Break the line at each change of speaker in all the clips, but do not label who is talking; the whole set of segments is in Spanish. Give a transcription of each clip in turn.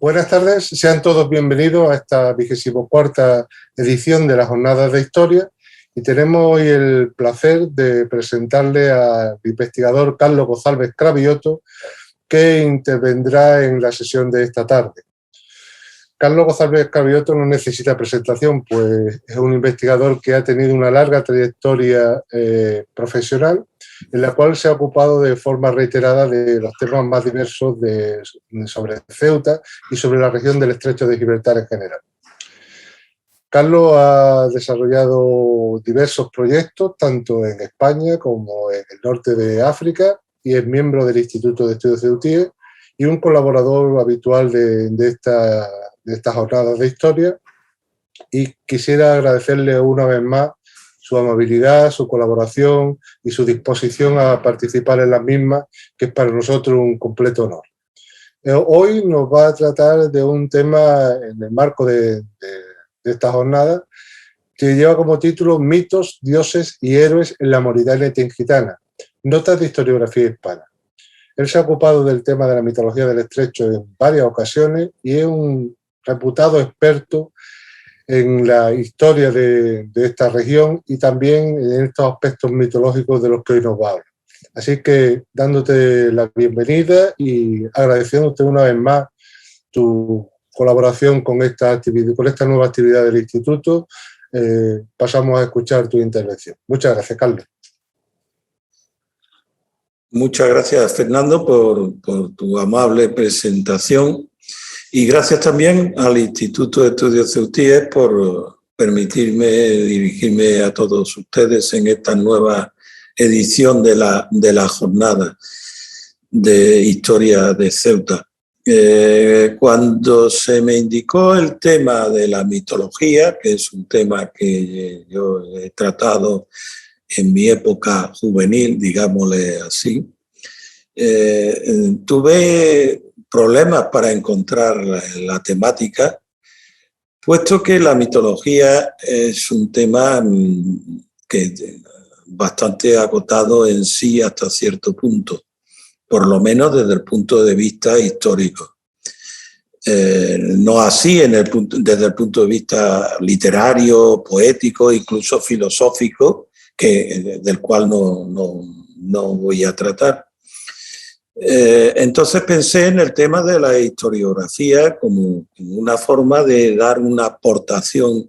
Buenas tardes, sean todos bienvenidos a esta 24ª edición de las Jornadas de Historia y tenemos hoy el placer de presentarle al investigador Carlos González Cravioto, que intervendrá en la sesión de esta tarde. Carlos González Cravioto no necesita presentación, pues es un investigador que ha tenido una larga trayectoria profesional, en la cual se ha ocupado de forma reiterada de los temas más diversos sobre Ceuta y sobre la región del Estrecho de Gibraltar en general. Carlos ha desarrollado diversos proyectos, tanto en España como en el norte de África, y es miembro del Instituto de Estudios Ceutíes y un colaborador habitual de estas jornadas de historia. Y quisiera agradecerle una vez más su amabilidad, su colaboración y su disposición a participar en las mismas, que es para nosotros un completo honor. Hoy nos va a tratar de un tema en el marco de esta jornada que lleva como título Mitos, dioses y héroes en la Mauritania tingitana, notas de historiografía hispana. Él se ha ocupado del tema de la mitología del Estrecho en varias ocasiones y es un reputado experto en la historia de esta región y también en estos aspectos mitológicos de los que hoy nos va a hablar. Así que dándote la bienvenida y agradeciéndote una vez más tu colaboración con esta nueva actividad del Instituto, pasamos a escuchar tu intervención. Muchas gracias, Carlos.
Muchas gracias, Fernando, por tu amable presentación. Y gracias también al Instituto de Estudios Ceutíes por permitirme dirigirme a todos ustedes en esta nueva edición de la jornada de historia de Ceuta. Cuando se me indicó el tema de la mitología, que es un tema que yo he tratado en mi época juvenil, digámosle así, tuve problemas para encontrar la temática, puesto que la mitología es un tema que bastante acotado en sí hasta cierto punto, por lo menos desde el punto de vista histórico. No así desde el punto de vista literario, poético, incluso filosófico, del cual no voy a tratar. Entonces pensé en el tema de la historiografía como una forma de dar una aportación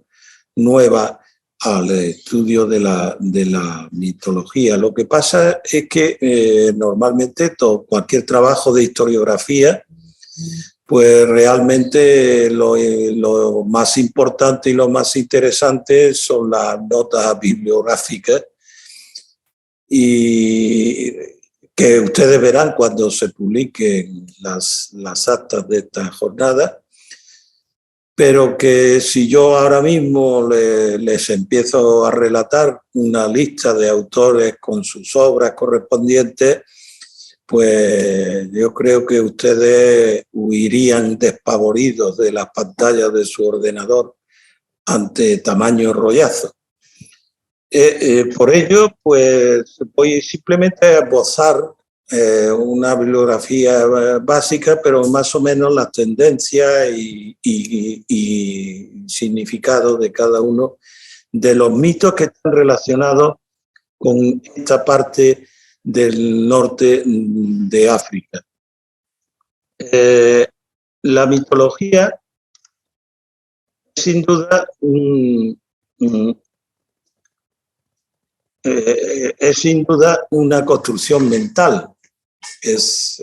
nueva al estudio de la mitología. Lo que pasa es que normalmente cualquier trabajo de historiografía, pues realmente lo más importante y lo más interesante son las notas bibliográficas, y que ustedes verán cuando se publiquen las actas de esta jornada, pero que si yo ahora mismo les empiezo a relatar una lista de autores con sus obras correspondientes, pues yo creo que ustedes huirían despavoridos de las pantallas de su ordenador ante tamaño rollazo. Por ello, pues voy simplemente a esbozar una bibliografía básica, pero más o menos las tendencias y significado de cada uno de los mitos que están relacionados con esta parte del norte de África. La mitología es sin duda una construcción mental, es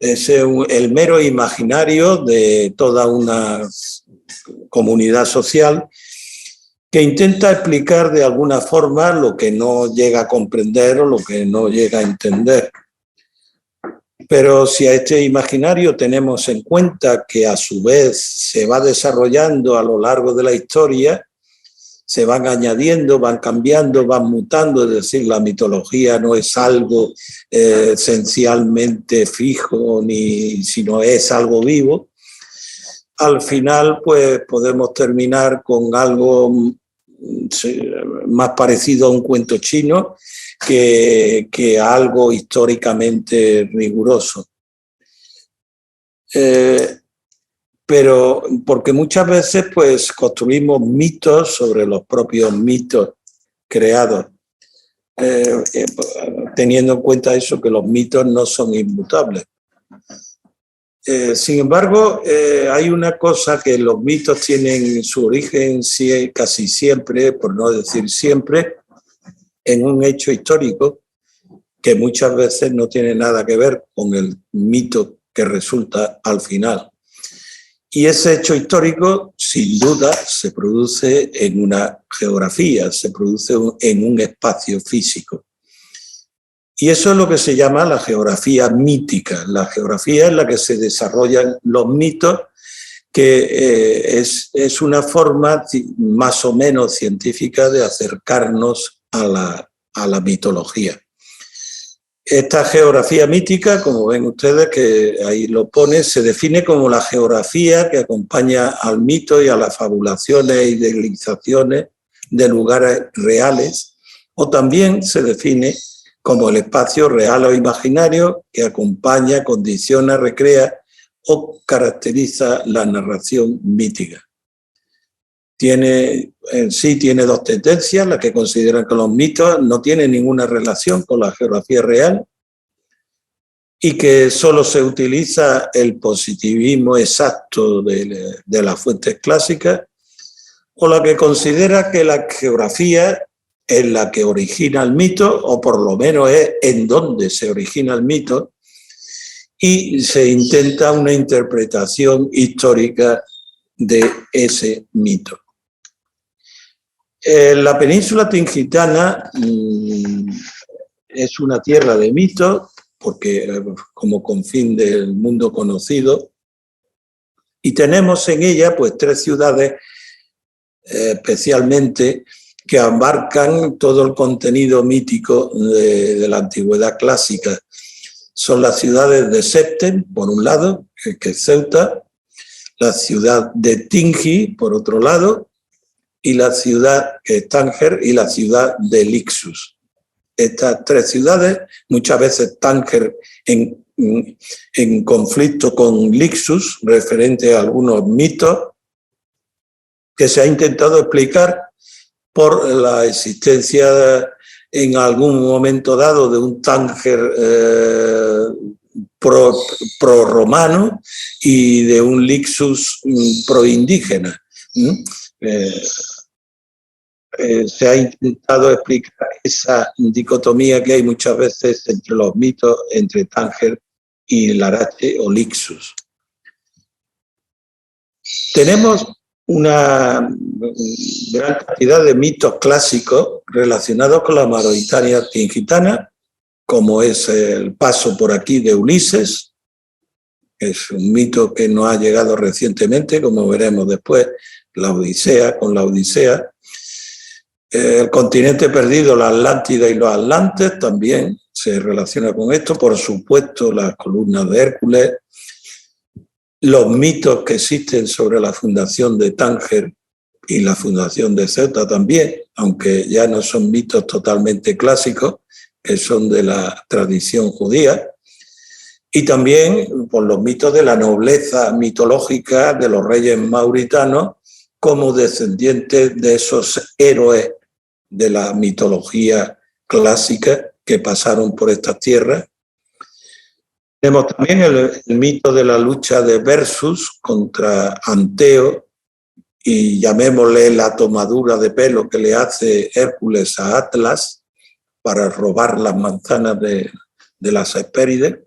el mero imaginario de toda una comunidad social que intenta explicar de alguna forma lo que no llega a comprender o lo que no llega a entender. Pero si a este imaginario tenemos en cuenta que a su vez se va desarrollando a lo largo de la historia, se van añadiendo, van cambiando, van mutando, es decir, la mitología no es algo esencialmente fijo, sino es algo vivo. Al final, pues podemos terminar con algo más parecido a un cuento chino que a algo históricamente riguroso. pero porque muchas veces pues construimos mitos sobre los propios mitos creados, teniendo en cuenta eso, que los mitos no son inmutables. Sin embargo, hay una cosa que los mitos tienen su origen casi siempre, por no decir siempre, en un hecho histórico que muchas veces no tiene nada que ver con el mito que resulta al final. Y ese hecho histórico, sin duda, se produce en una geografía, se produce en un espacio físico. Y eso es lo que se llama la geografía mítica. La geografía en la que se desarrollan los mitos, que es una forma más o menos científica de acercarnos a la mitología. Esta geografía mítica, como ven ustedes que ahí lo pone, se define como la geografía que acompaña al mito y a las fabulaciones y idealizaciones de lugares reales, o también se define como el espacio real o imaginario que acompaña, condiciona, recrea o caracteriza la narración mítica. Tiene dos tendencias, las que consideran que los mitos no tienen ninguna relación con la geografía real y que solo se utiliza el positivismo exacto de las fuentes clásicas, o la que considera que la geografía es la que origina el mito, o por lo menos es en donde se origina el mito, y se intenta una interpretación histórica de ese mito. La península tingitana es una tierra de mitos, porque como confín del mundo conocido, y tenemos en ella pues 3 ciudades especialmente que abarcan todo el contenido mítico de la antigüedad clásica. Son las ciudades de Septem, por un lado, que es Ceuta, la ciudad de Tingi, por otro lado, y la ciudad que es Tánger, y la ciudad de Lixus. Estas 3 ciudades, muchas veces Tánger en conflicto con Lixus, referente a algunos mitos que se ha intentado explicar por la existencia en algún momento dado de un Tánger pro-romano y de un Lixus pro-indígena. Se ha intentado explicar esa dicotomía que hay muchas veces entre los mitos, entre Tánger y Larache o Lixus. Tenemos una gran cantidad de mitos clásicos relacionados con la Mauritania tingitana, como es el paso por aquí de Ulises. Es un mito que nos ha llegado recientemente, como veremos después, con la Odisea. El continente perdido, la Atlántida y los Atlantes también se relaciona con esto. Por supuesto, las columnas de Hércules, los mitos que existen sobre la fundación de Tánger y la fundación de Ceuta también, aunque ya no son mitos totalmente clásicos, que son de la tradición judía. Y también por los mitos de la nobleza mitológica de los reyes mauritanos como descendientes de esos héroes de la mitología clásica que pasaron por estas tierras. Tenemos también el mito de la lucha de Versus contra Anteo, y llamémosle la tomadura de pelo que le hace Hércules a Atlas para robar las manzanas de las Hespérides.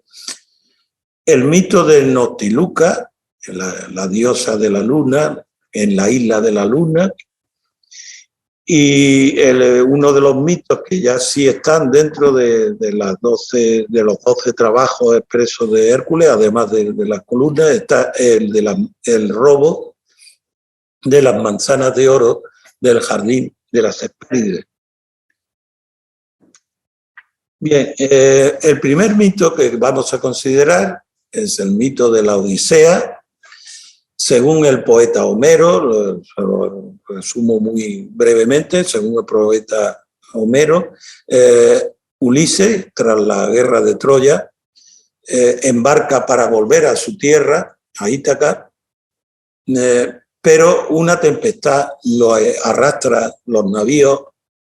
El mito de Noctiluca, la diosa de la luna, en la isla de la luna. Y uno de los mitos que ya sí están dentro de los 12 trabajos expresos de Hércules, además de las columnas, está el robo de las manzanas de oro del jardín de las Hespérides. Bien, el primer mito que vamos a considerar es el mito de la Odisea. Según el poeta Homero, lo resumo muy brevemente, según el poeta Homero, Ulises, tras la guerra de Troya, embarca para volver a su tierra a Ítaca, pero una tempestad lo arrastra los navíos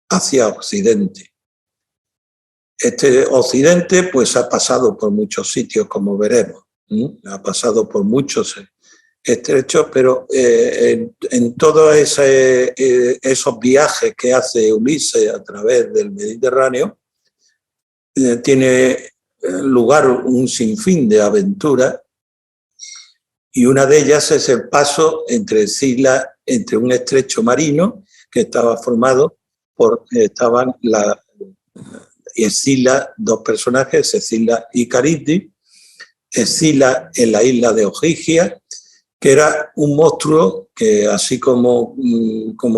hacia Occidente. Este Occidente pues ha pasado por muchos sitios, como veremos, ha pasado por muchos estrechos, pero en todos esos viajes que hace Ulises a través del Mediterráneo, tiene lugar un sinfín de aventuras, y una de ellas es el paso entre un estrecho marino que estaba formado estaban Escila, dos personajes, Escila y Caristis. Escila en la isla de Ogygia, que era un monstruo que, así como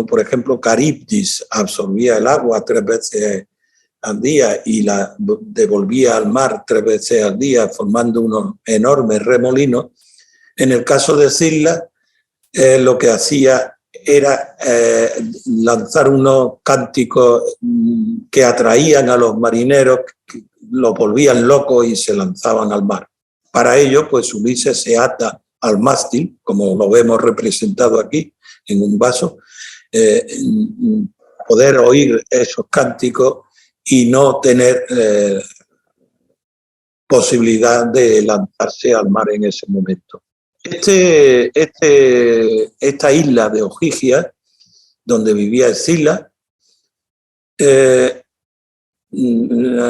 por ejemplo Caristis absorbía el agua 3 veces al día y la devolvía al mar 3 veces al día, formando unos enormes remolinos, en el caso de Escila lo que hacía era lanzar unos cánticos que atraían a los marineros, que los volvían locos y se lanzaban al mar. Para ello, pues Ulises se ata al mástil, como lo vemos representado aquí en un vaso, poder oír esos cánticos y no tener posibilidad de lanzarse al mar en ese momento. Esta isla de Ogygia, donde vivía Escila,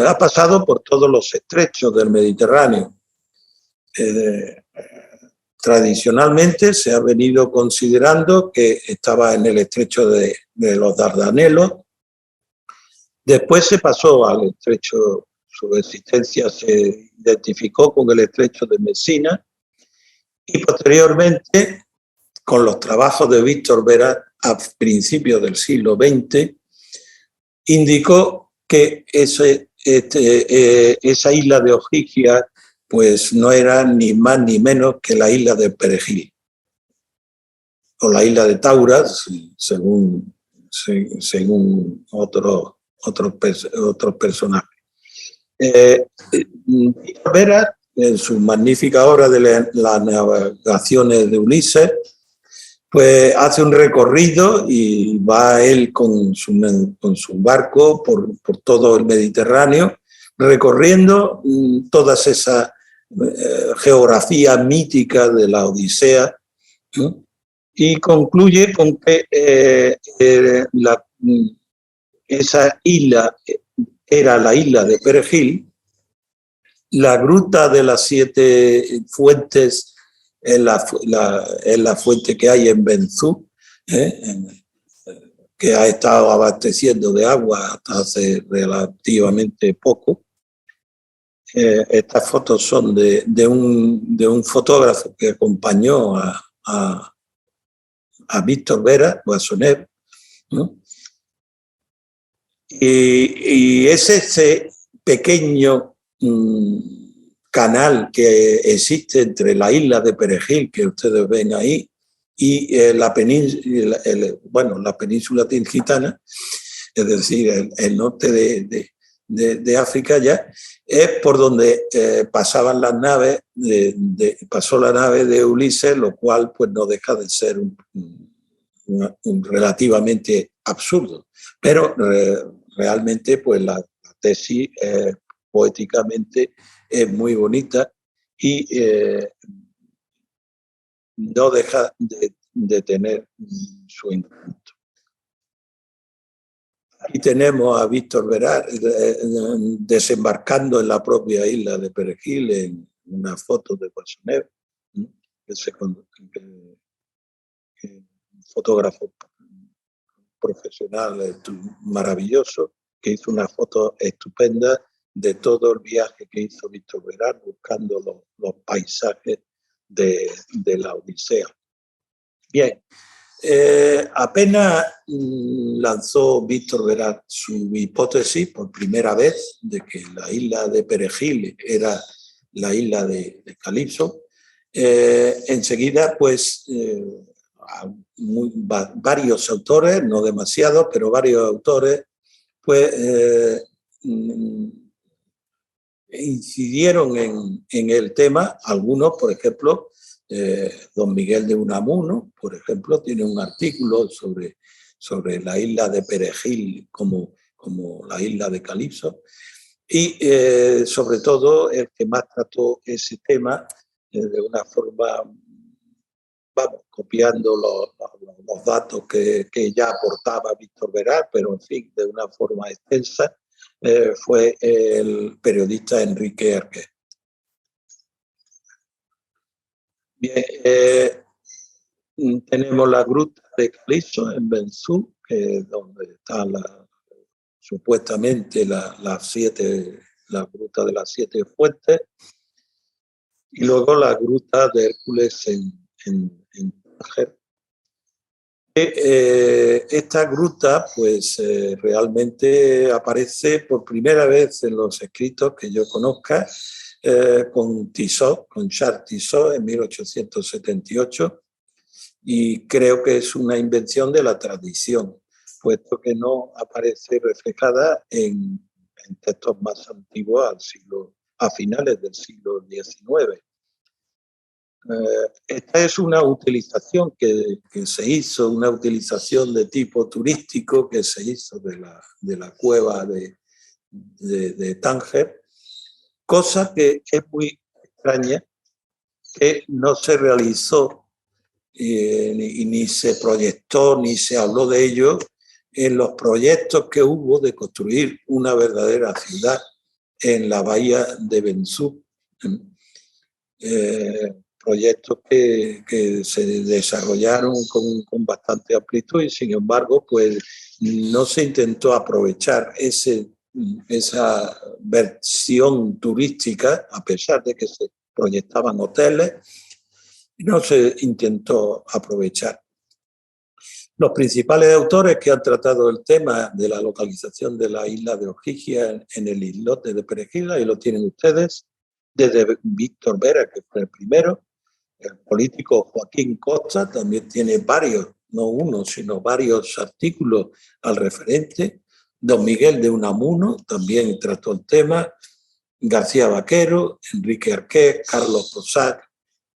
ha pasado por todos los estrechos del Mediterráneo. Tradicionalmente se ha venido considerando que estaba en el estrecho de los Dardanelos. Después se pasó al estrecho, su existencia se identificó con el estrecho de Messina, y posteriormente, con los trabajos de Víctor Vera a principios del siglo XX, indicó que esa isla de Ogygia pues no era ni más ni menos que la isla de Perejil, o la isla de Tauras, según otros personajes. Víctor Vera, en su magnífica obra de las navegaciones de Ulises, pues hace un recorrido y va él con su barco por todo el Mediterráneo, recorriendo todas esas geografías míticas de la Odisea, ¿no? Y concluye con que esa isla era la isla de Perejil. La gruta de las 7 fuentes es la fuente que hay en Benzú, que ha estado abasteciendo de agua hasta hace relativamente poco. Estas fotos son de un fotógrafo que acompañó a Víctor Vera, Boissonnet, ¿no? Y es ese pequeño canal que existe entre la isla de Perejil, que ustedes ven ahí, y la península tingitana, es decir, el norte de África ya, es por donde pasaban las naves, pasó la nave de Ulises, lo cual pues no deja de ser un relativamente absurdo, pero realmente pues la tesis poéticamente es muy bonita y no deja de tener su encanto. Aquí tenemos a Víctor Vera desembarcando en la propia isla de Perejil, en una foto de Boissonnet, un fotógrafo profesional maravilloso, que hizo una foto estupenda de todo el viaje que hizo Víctor Vera buscando los paisajes de la Odisea. Bien, apenas lanzó Víctor Vera su hipótesis por primera vez de que la isla de Perejil era la isla de Calipso, enseguida pues varios autores, no demasiados, pero varios autores pues incidieron en el tema. Algunos, por ejemplo, Don Miguel de Unamuno, por ejemplo, tiene un artículo sobre la isla de Perejil como la isla de Calipso. Y sobre todo el que más trató ese tema de una forma, vamos, copiando los datos que ya aportaba Víctor Veral, pero en fin, de una forma extensa, fue el periodista Enrique Arqué. Bien, tenemos la gruta de Calipso en Benzú, donde está supuestamente la gruta de las 7 fuentes, y luego la gruta de Hércules en Tánger. Esta gruta pues realmente aparece por primera vez en los escritos que yo conozca con Tissot, con Charles Tissot en 1878, y creo que es una invención de la tradición, puesto que no aparece reflejada en textos más antiguos a finales del siglo XIX. Esta es una utilización que se hizo, una utilización de tipo turístico que se hizo de la cueva de Tánger, cosa que es muy extraña, que no se realizó ni se proyectó, ni se habló de ello en los proyectos que hubo de construir una verdadera ciudad en la bahía de Benzú. Proyectos que se desarrollaron con bastante amplitud y sin embargo pues no se intentó aprovechar esa versión turística, a pesar de que se proyectaban hoteles, no se intentó aprovechar. Los principales autores que han tratado el tema de la localización de la isla de Ogygia en el islote de Perejil, y lo tienen ustedes, desde Víctor Vera, que fue el primero. El político Joaquín Costa también tiene varios, no uno, sino varios artículos al referente. Don Miguel de Unamuno también trató el tema. García Vaquero, Enrique Arqué, Carlos Cossack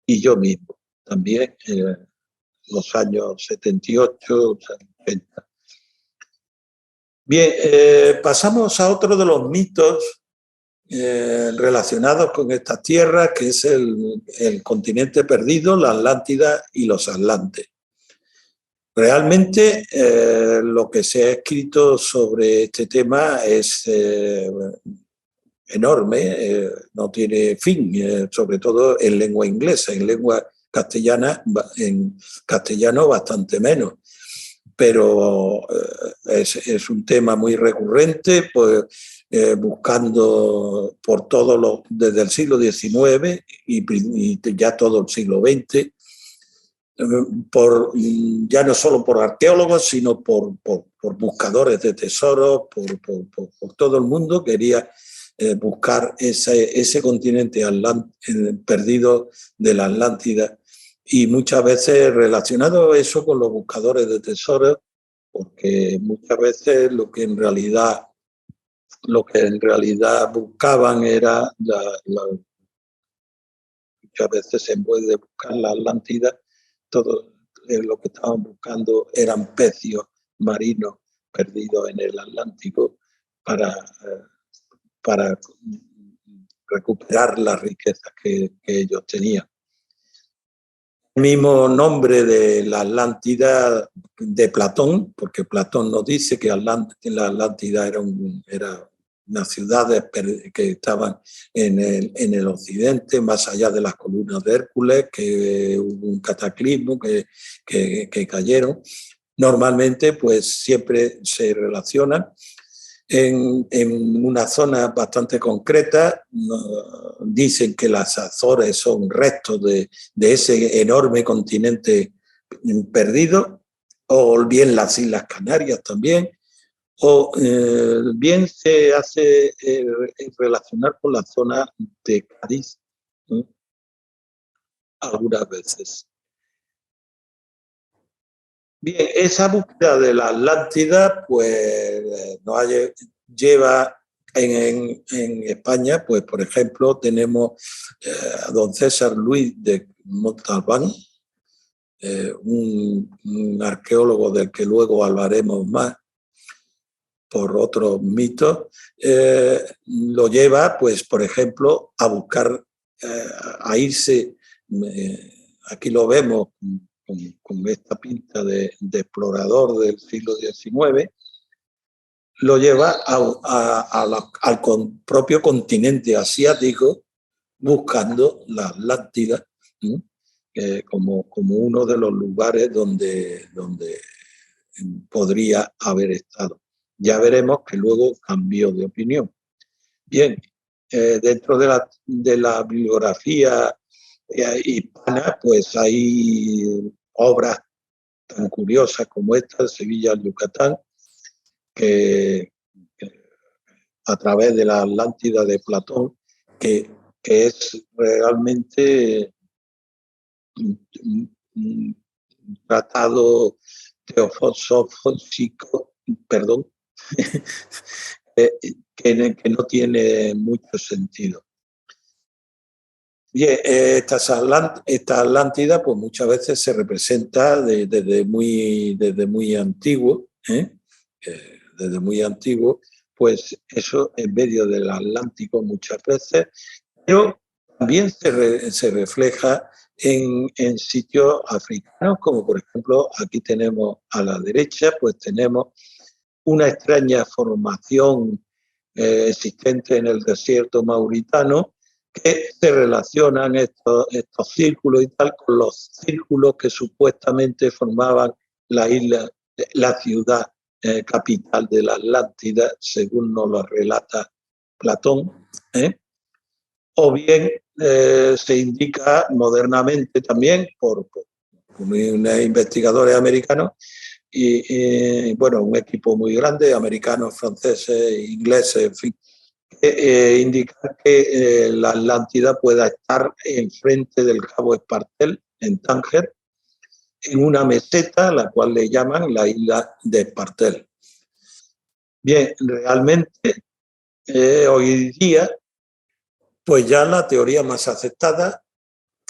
y yo mismo, también los años 78, 80. Bien, pasamos a otro de los mitos relacionados con estas tierras, que es el continente perdido, la Atlántida y los Atlantes. Realmente lo que se ha escrito sobre este tema es enorme, no tiene fin, sobre todo en lengua inglesa, en lengua castellana, en castellano bastante menos. Pero es un tema muy recurrente, pues buscando por desde el siglo XIX y ya todo el siglo XX, ya no solo por arqueólogos, sino por buscadores de tesoros, por todo el mundo quería buscar ese continente perdido de la Atlántida, y muchas veces relacionado eso con los buscadores de tesoros, porque muchas veces lo que en realidad buscaban era muchas veces en vez de buscar la Atlántida, todo lo que estaban buscando eran pecios marinos perdidos en el Atlántico para recuperar las riquezas que ellos tenían. El mismo nombre de la Atlántida de Platón, porque Platón nos dice que la Atlántida era unas ciudades que estaban en el occidente, más allá de las columnas de Hércules, que hubo un cataclismo, que cayeron. Normalmente, pues siempre se relacionan en una zona bastante concreta. Dicen que las Azores son restos de ese enorme continente perdido, o bien las Islas Canarias también, o bien se hace relacionar con la zona de Cádiz, algunas veces. Bien, esa búsqueda de la Atlántida pues nos lleva En España, pues por ejemplo, tenemos a don César Luis de Montalbán, un arqueólogo del que luego hablaremos más por otros mitos, lo lleva, pues por ejemplo, a buscar, a irse, aquí lo vemos con esta pinta de explorador del siglo XIX, lo lleva al propio continente asiático buscando la Atlántida, como uno de los lugares donde podría haber estado. Ya veremos que luego cambió de opinión. Bien, dentro de la bibliografía hispana, pues hay obras tan curiosas como esta, Sevilla, Yucatán, que a través de la Atlántida de Platón, que es realmente un tratado teosófico, perdón, que no tiene mucho sentido. Bien, esta Atlántida pues muchas veces se representa desde muy antiguo, desde muy antiguo, pues eso en medio del Atlántico muchas veces, pero también se refleja en sitios africanos, como por ejemplo aquí tenemos a la derecha, pues tenemos una extraña formación existente en el desierto mauritano, que se relacionan estos círculos y tal con los círculos que supuestamente formaban la isla, la ciudad capital de la Atlántida, según nos lo relata Platón, o bien se indica modernamente también por unos investigadores americanos y bueno, un equipo muy grande, americanos, franceses, ingleses, en fin, indicar que la Atlántida pueda estar enfrente del Cabo Espartel, en Tánger, en una meseta, la cual le llaman la isla de Espartel. Bien, realmente hoy día, pues ya la teoría más aceptada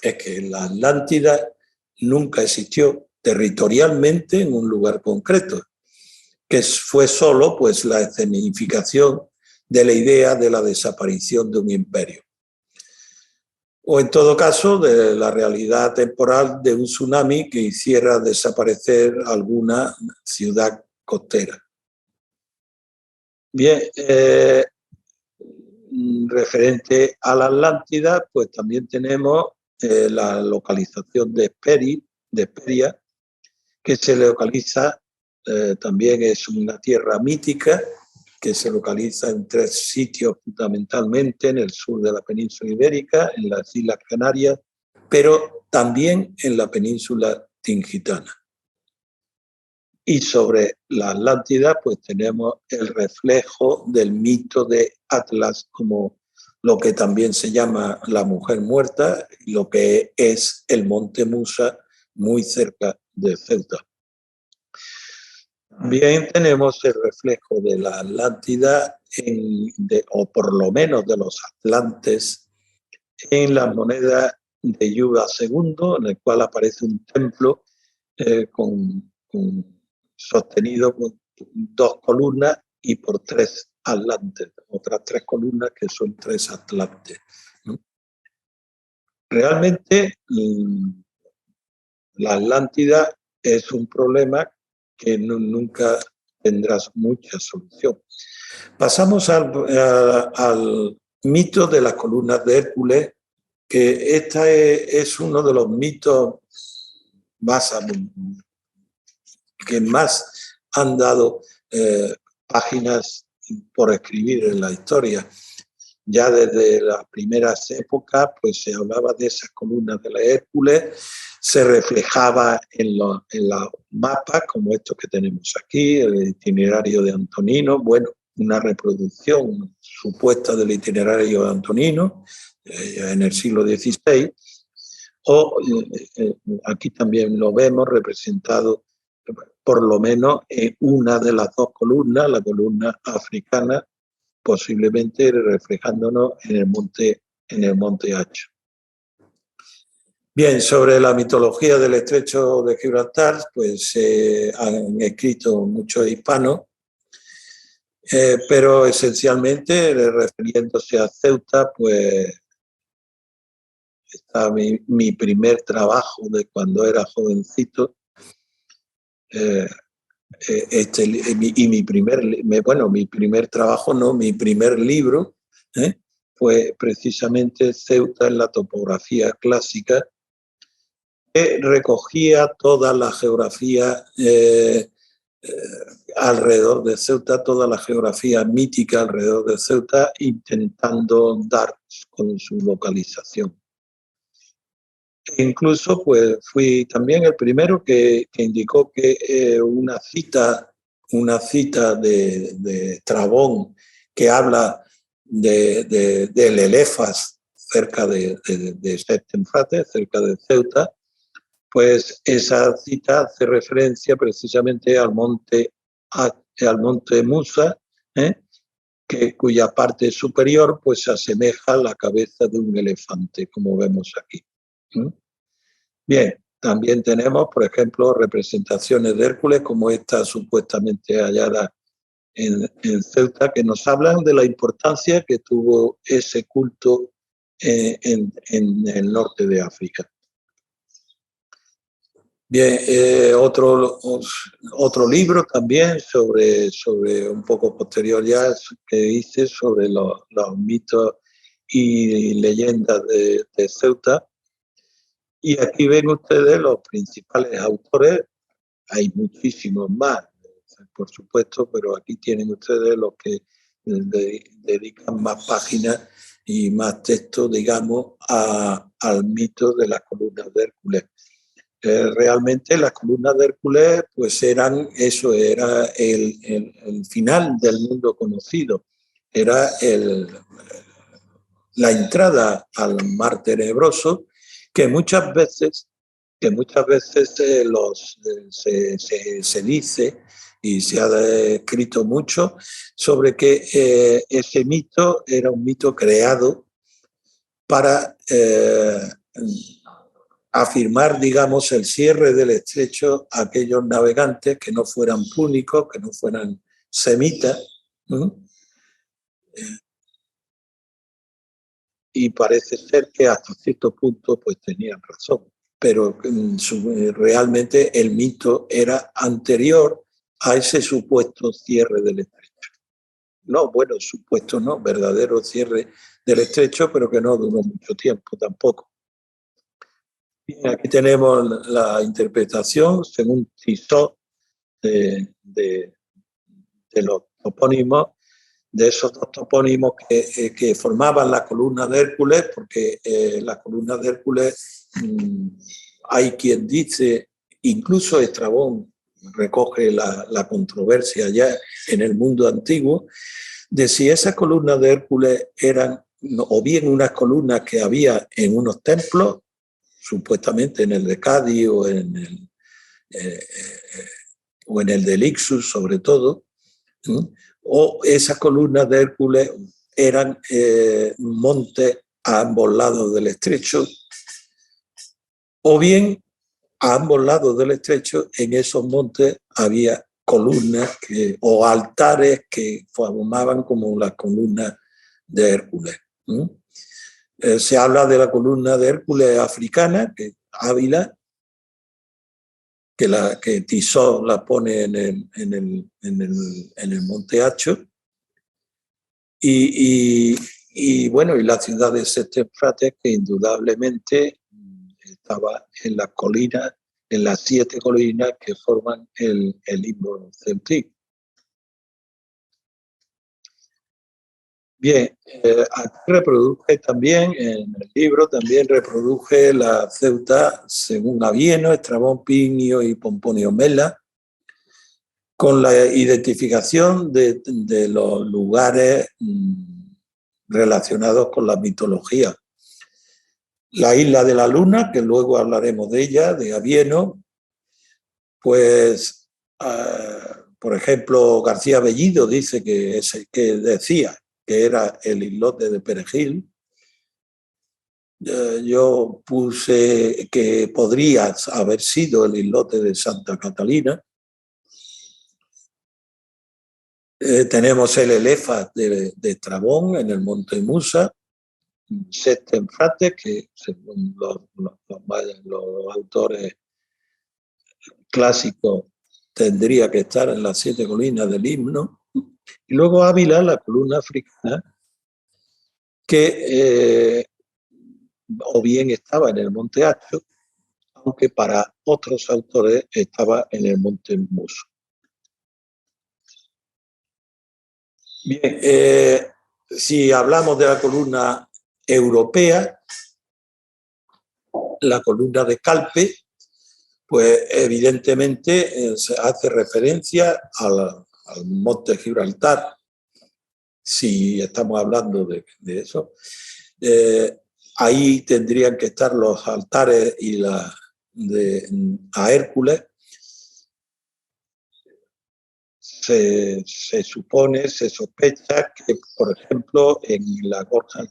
es que la Atlántida nunca existió territorialmente en un lugar concreto, que fue solo pues la escenificación de la idea de la desaparición de un imperio. O en todo caso, de la realidad temporal de un tsunami que hiciera desaparecer alguna ciudad costera. Bien, referente a la Atlántida, pues también tenemos la localización de Hesperia, que se localiza, también es una tierra mítica, que se localiza en 3 sitios fundamentalmente, en el sur de la península ibérica, en las Islas Canarias, pero también en la península tingitana. Y sobre la Atlántida, pues tenemos el reflejo del mito de Atlas como lo que también se llama la mujer muerta, lo que es el monte Musa, muy cerca de Ceuta. También tenemos el reflejo de la Atlántida, o por lo menos de los atlantes, en la moneda de Yuba II, en el cual aparece un templo sostenido por 2 columnas y por 3 atlantes, otras 3 columnas que son 3 atlantes. Realmente la Atlántida es un problema que nunca tendrás mucha solución. Pasamos al mito de las columnas de Hércules, que es uno de los mitos que más han dado páginas por escribir en la historia. Ya desde las primeras épocas pues se hablaba de esas columnas de la Hércules, se reflejaba en los mapas como estos que tenemos aquí, el itinerario de Antonino, bueno, una reproducción supuesta del itinerario de Antonino en el siglo XVI, o aquí también lo vemos representado por lo menos en una de las 2 columnas, la columna africana, posiblemente reflejándonos en el monte Hacho. Bien, sobre la mitología del Estrecho de Gibraltar, pues han escrito muchos hispanos, pero esencialmente refiriéndose a Ceuta, pues está mi primer trabajo de cuando era jovencito, mi primer trabajo, no, mi primer libro fue precisamente Ceuta en la topografía clásica, que recogía toda la geografía alrededor de Ceuta, toda la geografía mítica alrededor de Ceuta, intentando dar con su localización. Incluso pues fui también el primero que indicó que una cita de Estrabón que habla del Elefas cerca de Septemfrate, cerca de Ceuta, pues esa cita hace referencia precisamente al monte Musa, cuya parte superior pues se asemeja a la cabeza de un elefante, como vemos aquí. Bien, también tenemos, por ejemplo, representaciones de Hércules, como esta supuestamente hallada en Ceuta, que nos hablan de la importancia que tuvo ese culto en el norte de África. Bien, otro libro también sobre un poco posterior ya que hice sobre los mitos y leyendas de Ceuta. Y aquí ven ustedes los principales autores, hay muchísimos más, por supuesto, pero aquí tienen ustedes los que dedican más páginas y más texto, digamos, al mito de las columnas de Hércules. Realmente las columnas de Hércules pues era el final del mundo conocido, era la entrada al mar tenebroso que muchas veces se dice y se ha escrito mucho sobre que ese mito era un mito creado para afirmar, digamos, el cierre del estrecho a aquellos navegantes que no fueran púnicos, que no fueran semitas. Y parece ser que hasta cierto punto pues tenían razón, pero realmente el mito era anterior a ese supuesto cierre del estrecho. No, bueno, supuesto no, verdadero cierre del estrecho, pero que no duró mucho tiempo tampoco. Bien, aquí tenemos la interpretación según Tissot de los topónimos, de esos dos topónimos que formaban la columna de Hércules, porque la columna de Hércules, hay quien dice, incluso Estrabón recoge la controversia ya en el mundo antiguo, de si esas columnas de Hércules eran o bien unas columnas que había en unos templos, supuestamente en el de Cádiz o en el de Lixus sobre todo, o esas columnas de Hércules eran montes a ambos lados del estrecho, o bien a ambos lados del estrecho en esos montes había columnas o altares que formaban como las columnas de Hércules. Se habla de la columna de Hércules africana, que Ávila, que Tissot la pone en el Monte Hacho, y bueno, y la ciudad de Septemfrate, que indudablemente estaba en las colinas, en las 7 colinas que forman el limbo celtic. Bien, aquí reproduje también, en el libro también reproduje la Ceuta según Avieno, Estrabón, Plinio y Pomponio Mela, con la identificación de los lugares relacionados con la mitología. La isla de la Luna, que luego hablaremos de ella, de Avieno, pues, por ejemplo, García Bellido dice que decía que era el islote de Perejil. Yo puse que podría haber sido el islote de Santa Catalina. Tenemos el Elefas de Estrabón en el Monte Musa, Sextenfrate, que según los autores clásicos tendría que estar en las 7 colinas del himno. Y luego Ávila, la columna africana, que o bien estaba en el Monte Acho, aunque para otros autores estaba en el Monte Muso. Bien, si hablamos de la columna europea, la columna de Calpe, pues evidentemente se hace referencia al Monte Gibraltar, si estamos hablando de eso. Ahí tendrían que estar los altares y a Hércules. Se supone, se sospecha que, por ejemplo, en la Gorja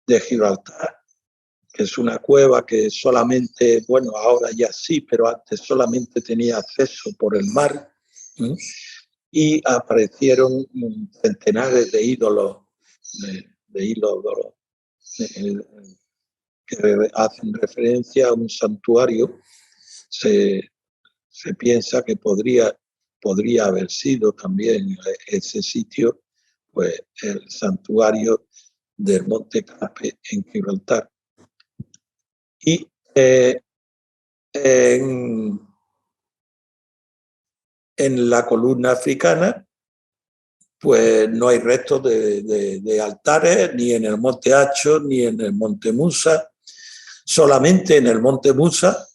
de Gibraltar, que es una cueva que solamente, bueno, ahora ya sí, pero antes solamente tenía acceso por el mar, y aparecieron centenares de ídolos, que hacen referencia a un santuario. Se piensa que podría haber sido también ese sitio, pues el santuario del Monte Calpe en Gibraltar. Y en la columna africana, pues no hay restos de altares ni en el Monte Acho ni en el Monte Musa. Solamente en el Monte Musa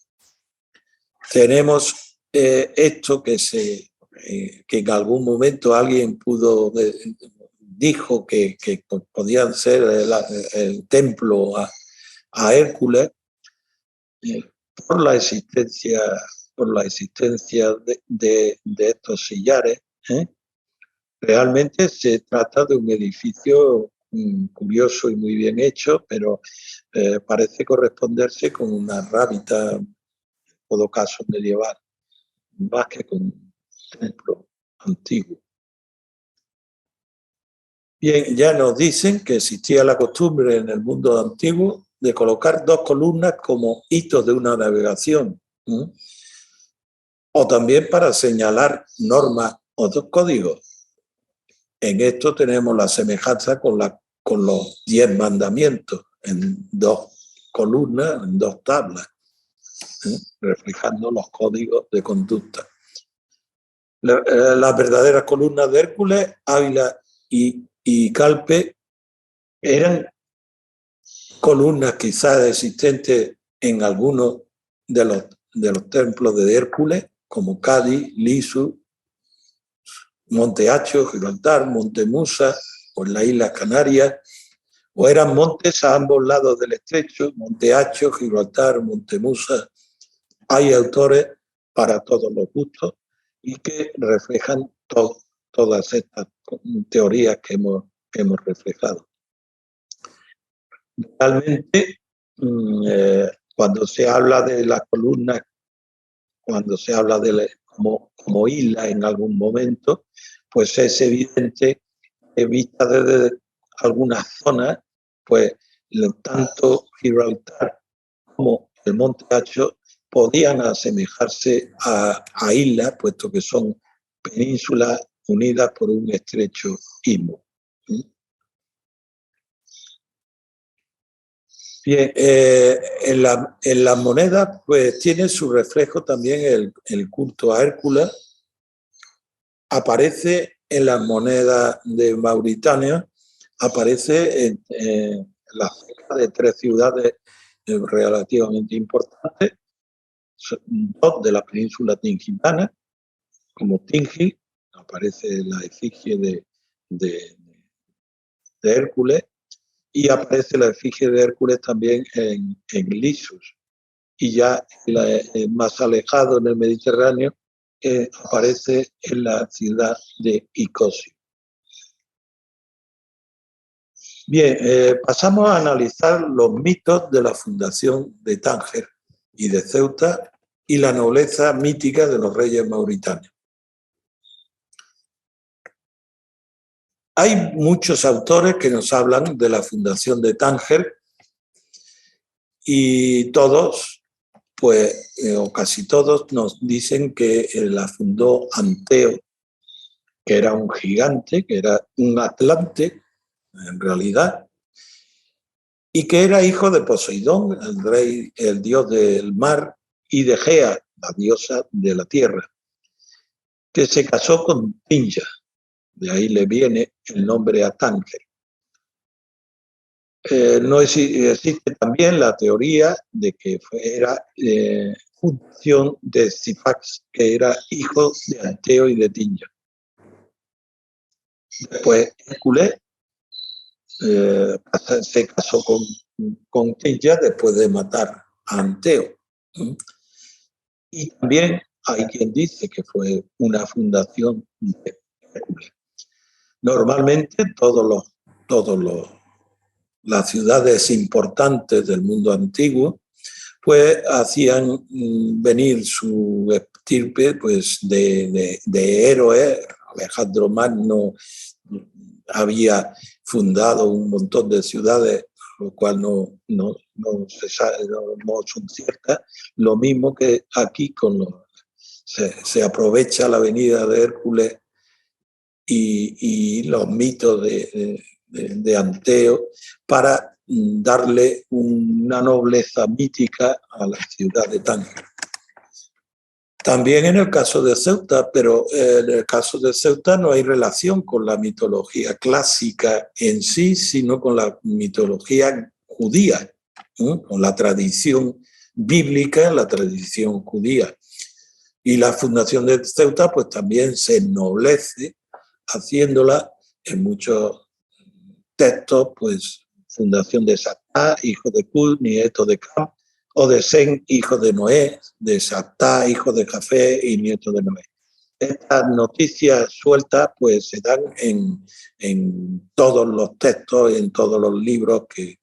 tenemos esto que en algún momento alguien dijo que podían ser el templo a Hércules, por la existencia de estos sillares. Realmente se trata de un edificio curioso y muy bien hecho, pero parece corresponderse con una rábita, en todo caso medieval, más que con un templo antiguo. Bien, ya nos dicen que existía la costumbre en el mundo antiguo de colocar 2 columnas como hitos de una navegación, o también para señalar normas o 2 códigos. En esto tenemos la semejanza con los 10 mandamientos, en 2 columnas, en 2 tablas, reflejando los códigos de conducta. Las verdaderas columnas de Hércules, Ávila y Calpe, eran columnas quizás existentes en algunos de los templos de Hércules, como Cádiz, Lisu, Monte Acho, Gibraltar, Monte Musa, o en las Islas Canarias, o eran montes a ambos lados del estrecho, Monte Acho, Gibraltar, Monte Musa. Hay autores para todos los gustos y que reflejan todas estas teorías que hemos reflejado. Realmente, cuando se habla de las columnas, cuando se habla como isla en algún momento, pues es evidente que vista desde algunas zonas, pues tanto Gibraltar como el Monte Acho podían asemejarse a islas, puesto que son penínsulas unidas por un estrecho istmo. Bien, en las monedas pues tiene su reflejo también el culto a Hércules. Aparece en las monedas de Mauritania, aparece en la cerca de 3 ciudades relativamente importantes, 2 de la península tingitana, como Tingil, aparece la efigie de Hércules, y aparece la efigie de Hércules también en Lisus. Y ya más alejado en el Mediterráneo, aparece en la ciudad de Icosio. Bien, pasamos a analizar los mitos de la fundación de Tánger y de Ceuta y la nobleza mítica de los reyes mauritanos. Hay muchos autores que nos hablan de la fundación de Tánger y todos, pues, o casi todos, nos dicen que la fundó Anteo, que era un gigante, que era un atlante, en realidad, y que era hijo de Poseidón, el rey, el dios del mar, y de Gea, la diosa de la tierra, que se casó con Tinja. De ahí le viene el nombre a Tánger. No existe también la teoría de que era función de Sifax, que era hijo de Anteo y de Tinja. Después Hércules se casó con Tinja después de matar a Anteo. Y también hay quien dice que fue una fundación de Hércules. Normalmente las ciudades importantes del mundo antiguo pues hacían venir su estirpe pues de héroes. Alejandro Magno había fundado un montón de ciudades, lo cual no se sabe, no son ciertas. Lo mismo que aquí se aprovecha la venida de Hércules y los mitos de Anteo para darle una nobleza mítica a la ciudad de Tánger. También en el caso de Ceuta, pero en el caso de Ceuta no hay relación con la mitología clásica en sí, sino con la mitología judía, con la tradición bíblica, la tradición judía. Y la fundación de Ceuta pues también se ennoblece haciéndola en muchos textos, pues fundación de Satá, hijo de Cud, nieto de Cam, o de Sem, hijo de Noé, de Satá, hijo de Jafé y nieto de Noé. Estas noticias sueltas pues se dan en todos los textos, en todos los libros que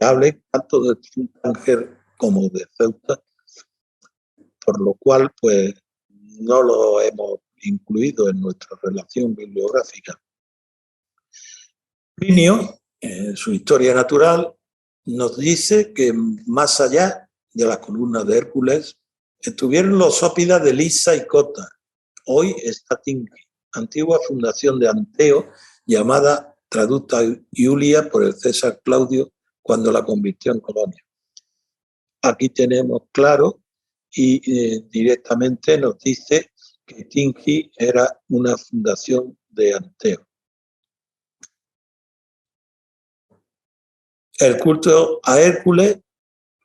hablen tanto de Tánger como de Ceuta, por lo cual pues no lo hemos incluido en nuestra relación bibliográfica. Plinio, en su Historia Natural, nos dice que más allá de las columnas de Hércules estuvieron los ópidas de Lisa y Cota. Hoy está Tingi, antigua fundación de Anteo, llamada Traducta Iulia por el César Claudio cuando la convirtió en colonia. Aquí tenemos claro y directamente nos dice que Tingi era una fundación de Anteo. El culto a Hércules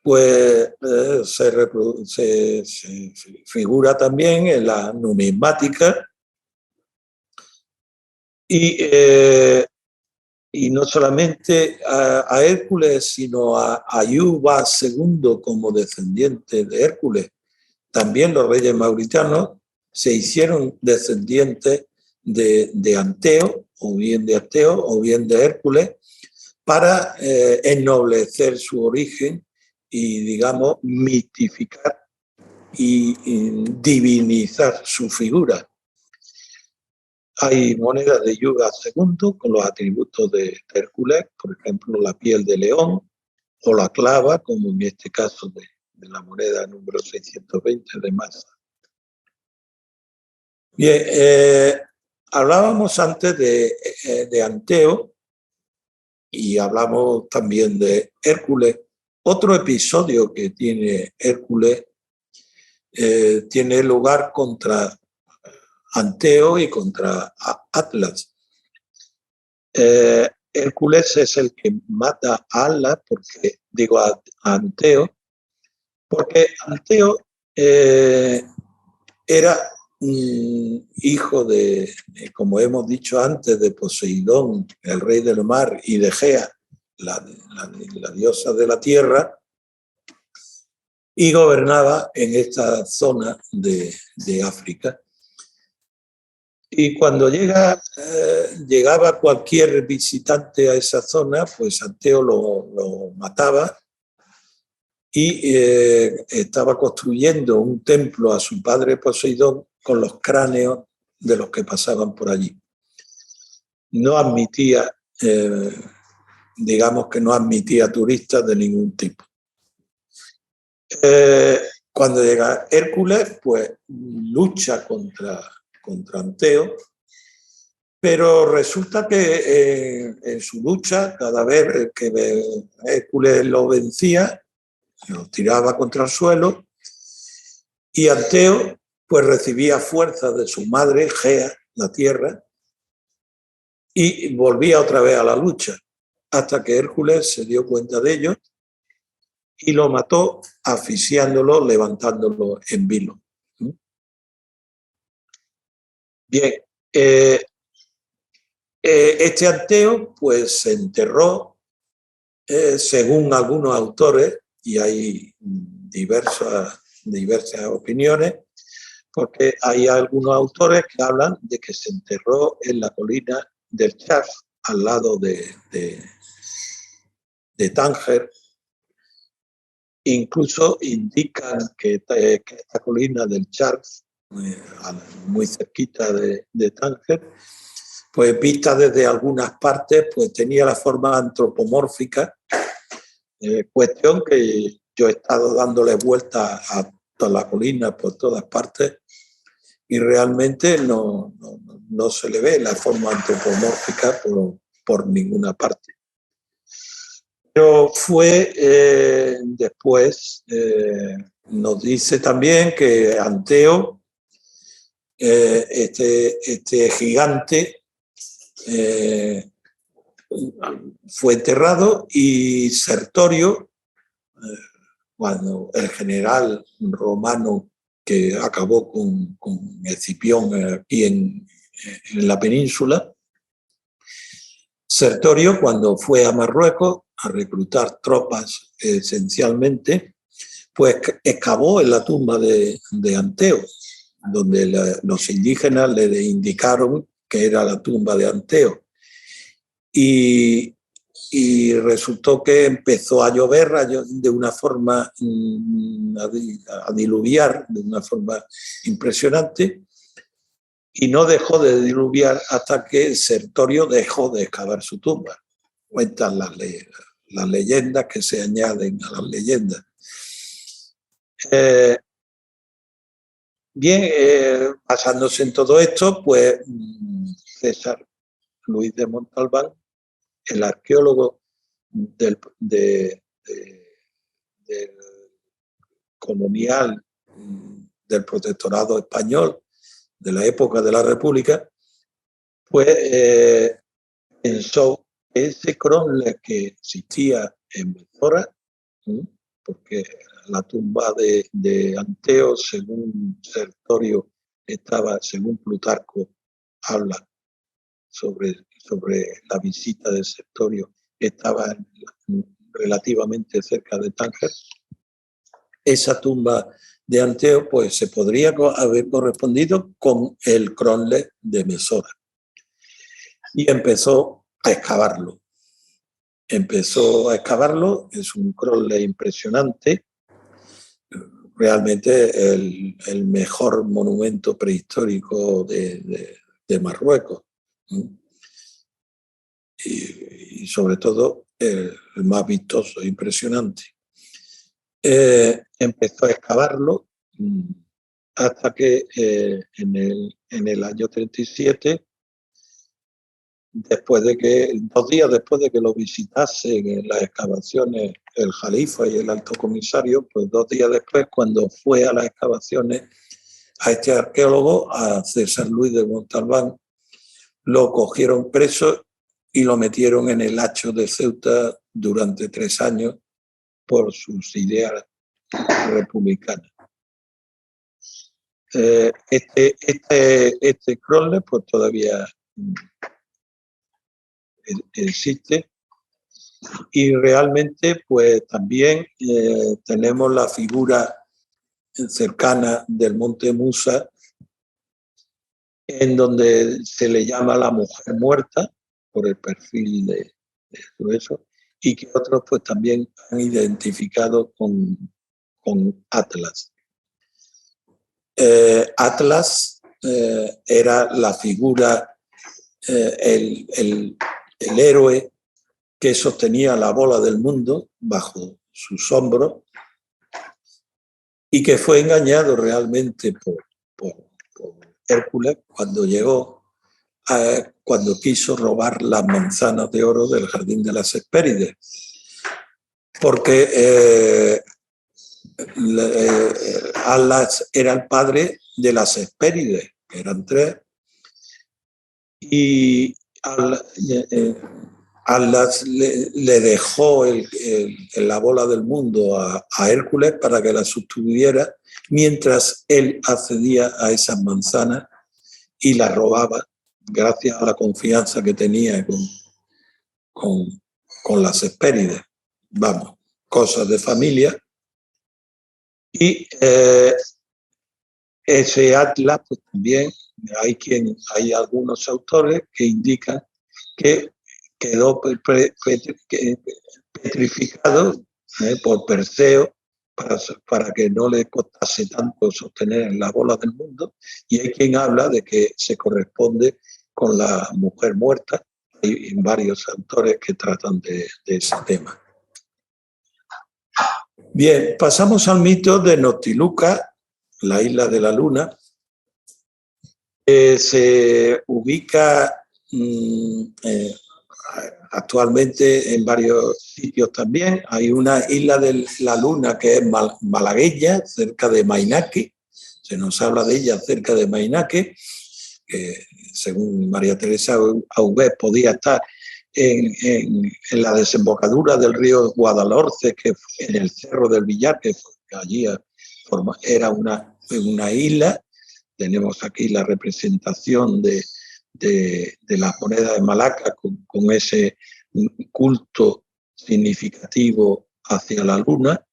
pues se figura también en la numismática y no solamente a Hércules, sino a Ayuba II como descendiente de Hércules. También los reyes mauritanos se hicieron descendientes de Anteo, o bien de Anteo, o bien de Hércules, para ennoblecer su origen y, digamos, mitificar y divinizar su figura. Hay monedas de Yuga II con los atributos de Hércules, por ejemplo, la piel de león o la clava, como en este caso de la moneda número 620 de Masa. Bien, hablábamos antes de Anteo y hablamos también de Hércules. Otro episodio que tiene Hércules tiene lugar contra Anteo y contra Atlas. Hércules es el que mata a Atlas, a Anteo, porque Anteo era hijo de, como hemos dicho antes, de Poseidón, el rey del mar, y de Gea, la diosa de la tierra, y gobernaba en esta zona de África. Y cuando llegaba cualquier visitante a esa zona, pues Anteo lo mataba y estaba construyendo un templo a su padre Poseidón con los cráneos de los que pasaban por allí. No admitía, digamos que no admitía turistas de ningún tipo. Cuando llega Hércules, pues lucha contra Anteo, pero resulta que en su lucha, cada vez que Hércules lo vencía, lo tiraba contra el suelo, y Anteo pues recibía fuerza de su madre, Gea, la tierra, y volvía otra vez a la lucha, hasta que Hércules se dio cuenta de ello y lo mató asfixiándolo, levantándolo en vilo. Bien, este Anteo pues se enterró, según algunos autores, y hay diversas opiniones, porque hay algunos autores que hablan de que se enterró en la colina del Charf, al lado de Tánger. Incluso indican que esta colina del Charf, muy cerquita de Tánger, pues vista desde algunas partes, pues tenía la forma antropomórfica, cuestión que yo he estado dándole vueltas a toda la colina por todas partes y realmente no se le ve la forma antropomórfica por ninguna parte. Pero fue después, nos dice también que Anteo, este gigante, fue enterrado y Sertorio, cuando el general romano que acabó con Escipión aquí en la península, Sertorio, cuando fue a Marruecos a reclutar tropas esencialmente, pues excavó en la tumba de Anteo, donde los indígenas le indicaron que era la tumba de Anteo. Y resultó que empezó a llover de una forma, a diluviar de una forma impresionante, y no dejó de diluviar hasta que Sertorio dejó de excavar su tumba. Cuentan las leyendas que se añaden a las leyendas. Basándose en todo esto, pues César Luis de Montalbán, el arqueólogo del colonial del protectorado español de la época de la República, pues pensó que ese cronle que existía en Mezora, porque la tumba de Anteo, según Sertorio, estaba, según Plutarco, habla sobre la visita de Sertorio, estaba relativamente cerca de Tánger. Esa tumba de Anteo pues se podría haber correspondido con el cronle de Mesora. Y empezó a excavarlo. Es un cronle impresionante, realmente el mejor monumento prehistórico de Marruecos. Y sobre todo el más vistoso, impresionante. Empezó a excavarlo hasta que en el año 37, dos días después de que lo visitasen en las excavaciones el Jalifa y el alto comisario, pues 2 días después, cuando fue a las excavaciones, a este arqueólogo, a César Luis de Montalbán, lo cogieron preso y lo metieron en el hacho de Ceuta durante 3 años por sus ideas republicanas. Este cronle pues todavía existe y realmente pues también tenemos la figura cercana del Monte Musa en donde se le llama la mujer muerta por el perfil de eso, y que otros pues también han identificado con Atlas. Atlas era la figura, el héroe que sostenía la bola del mundo bajo sus hombros y que fue engañado realmente por Hércules cuando llegó, cuando quiso robar las manzanas de oro del jardín de las Hespérides. Porque Atlas era el padre de las Hespérides, que eran 3, y Atlas le dejó la bola del mundo a Hércules para que la sostuviera mientras él accedía a esas manzanas y las robaba gracias a la confianza que tenía con las Hespérides. Vamos, cosas de familia. Y ese Atlas, pues también hay algunos autores que indican que quedó petrificado por Perseo para que no le costase tanto sostener la bola del mundo, y hay quien habla de que se corresponde con la mujer muerta. Hay varios autores que tratan de ese tema. Bien, pasamos al mito de Noctiluca, la isla de la luna. Se ubica actualmente en varios sitios también. Hay una isla de la luna que es malagueña, cerca de Mainaque. Se nos habla de ella cerca de Mainaque, que según María Teresa Aubet podía estar en la desembocadura del río Guadalhorce, que en el Cerro del Villar, que allí era una isla. Tenemos aquí la representación de las monedas de Malaca con ese culto significativo hacia la luna,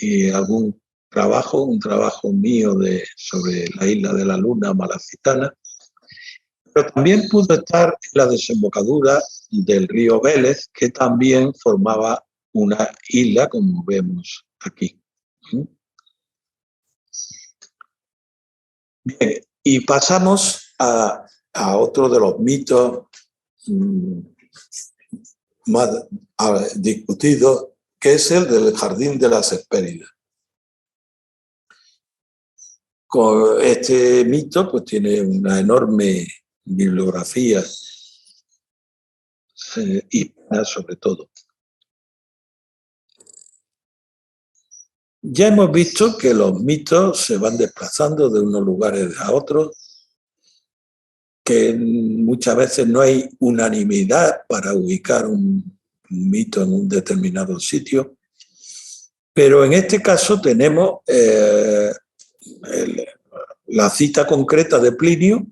y un trabajo mío sobre la isla de la luna malacitana. Pero también pudo estar en la desembocadura del río Vélez, que también formaba una isla, como vemos aquí. Bien, y pasamos a otro de los mitos más discutidos, que es el del jardín de las Hespérides. Este mito pues tiene una enorme bibliografía hispana sobre todo. Ya hemos visto que los mitos se van desplazando de unos lugares a otros, que muchas veces no hay unanimidad para ubicar un mito en un determinado sitio, pero en este caso tenemos la cita concreta de Plinio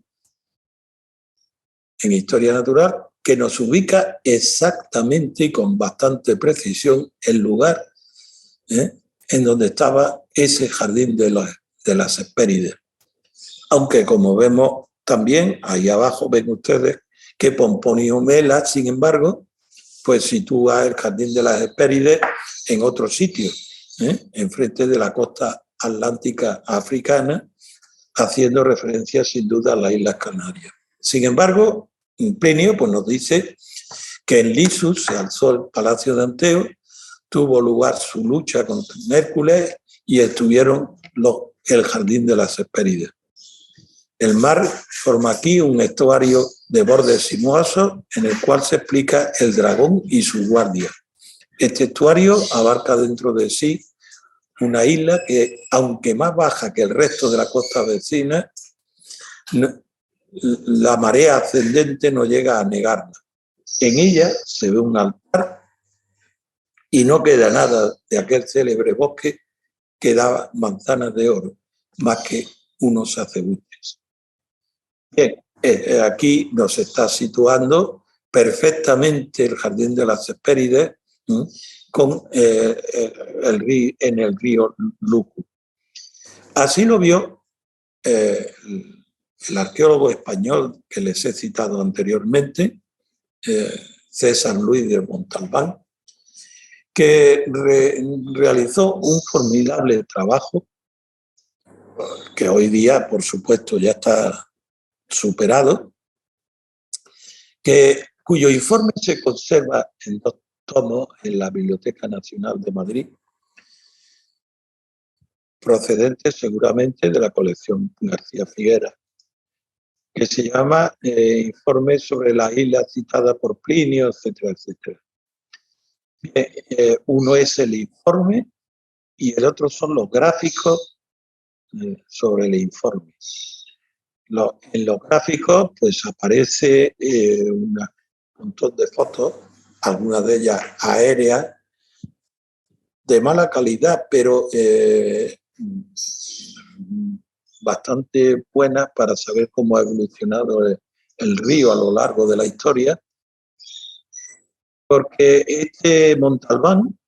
en Historia Natural, que nos ubica exactamente y con bastante precisión el lugar en donde estaba ese jardín de las Hespérides. Aunque, como vemos también, ahí abajo ven ustedes que Pomponio Mela, sin embargo, pues sitúa el jardín de las Hespérides en otro sitio, enfrente de la costa atlántica africana, haciendo referencia sin duda a las Islas Canarias. Sin embargo, Plinio pues, nos dice que en Lisus se alzó el palacio de Anteo, tuvo lugar su lucha contra Hércules y estuvieron el jardín de las Hespérides. El mar forma aquí un estuario de bordes sinuosos en el cual se explica el dragón y su guardia. Este estuario abarca dentro de sí una isla que, aunque más baja que el resto de la costa vecina, la marea ascendente no llega a negarla. En ella se ve un altar y no queda nada de aquel célebre bosque que daba manzanas de oro, más que unos acebutes. Bien, aquí nos está situando perfectamente el jardín de las Hespérides en el río Lucu. Así lo vio el arqueólogo español que les he citado anteriormente, César Luis de Montalbán, que realizó un formidable trabajo que hoy día, por supuesto, ya está superado, cuyo informe se conserva en 2 tomos en la Biblioteca Nacional de Madrid, procedente seguramente de la colección García Figueras, que se llama Informe sobre las islas citadas por Plinio, etcétera, etcétera. Uno es el informe y el otro son los gráficos sobre el informe. En los gráficos pues aparece un montón de fotos, algunas de ellas aéreas, de mala calidad, pero bastante buenas para saber cómo ha evolucionado el río a lo largo de la historia, porque este Montalbán,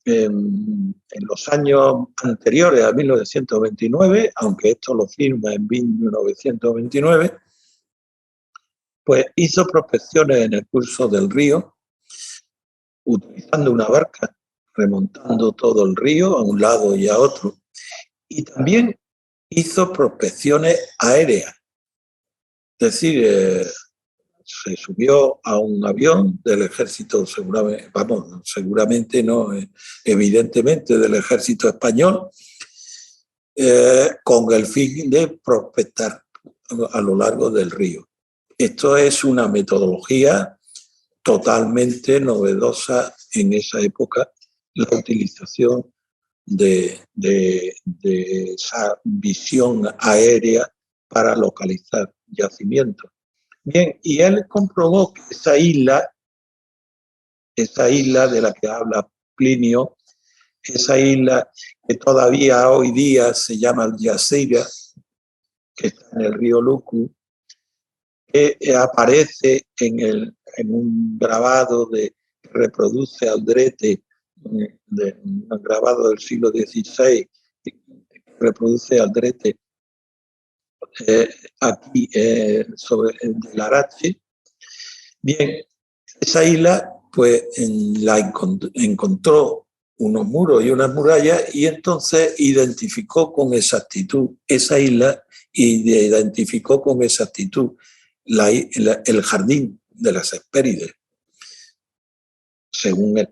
en los años anteriores a 1929, aunque esto lo firma en 1929, pues hizo prospecciones en el curso del río, utilizando una barca, remontando todo el río a un lado y a otro, y también hizo prospecciones aéreas. Es decir, se subió a un avión del ejército, seguramente no, evidentemente del ejército español, con el fin de prospectar a lo largo del río. Esto es una metodología totalmente novedosa en esa época, la utilización de esa visión aérea para localizar yacimientos. Bien, y él comprobó que esa isla de la que habla Plinio, esa isla que todavía hoy día se llama Algeciras, que está en el río Lucu, que aparece en un grabado que reproduce Aldrete, un grabado del siglo XVI, que reproduce Aldrete aquí sobre el Larache. Bien, esa isla pues la encontró unos muros y unas murallas, y entonces identificó con exactitud esa isla y identificó con exactitud el jardín de las Hespérides, según él.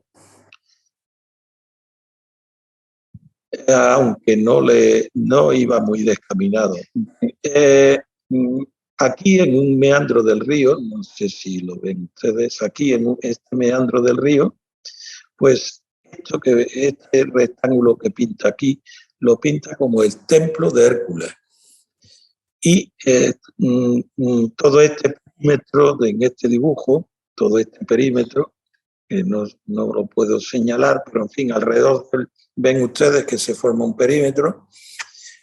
Aunque no iba muy descaminado. Aquí en un meandro del río, no sé si lo ven ustedes, aquí en este meandro del río, pues este rectángulo que pinta aquí, lo pinta como el templo de Hércules. Y todo este perímetro en este dibujo, todo este perímetro, que no lo puedo señalar, pero en fin, alrededor ven ustedes que se forma un perímetro.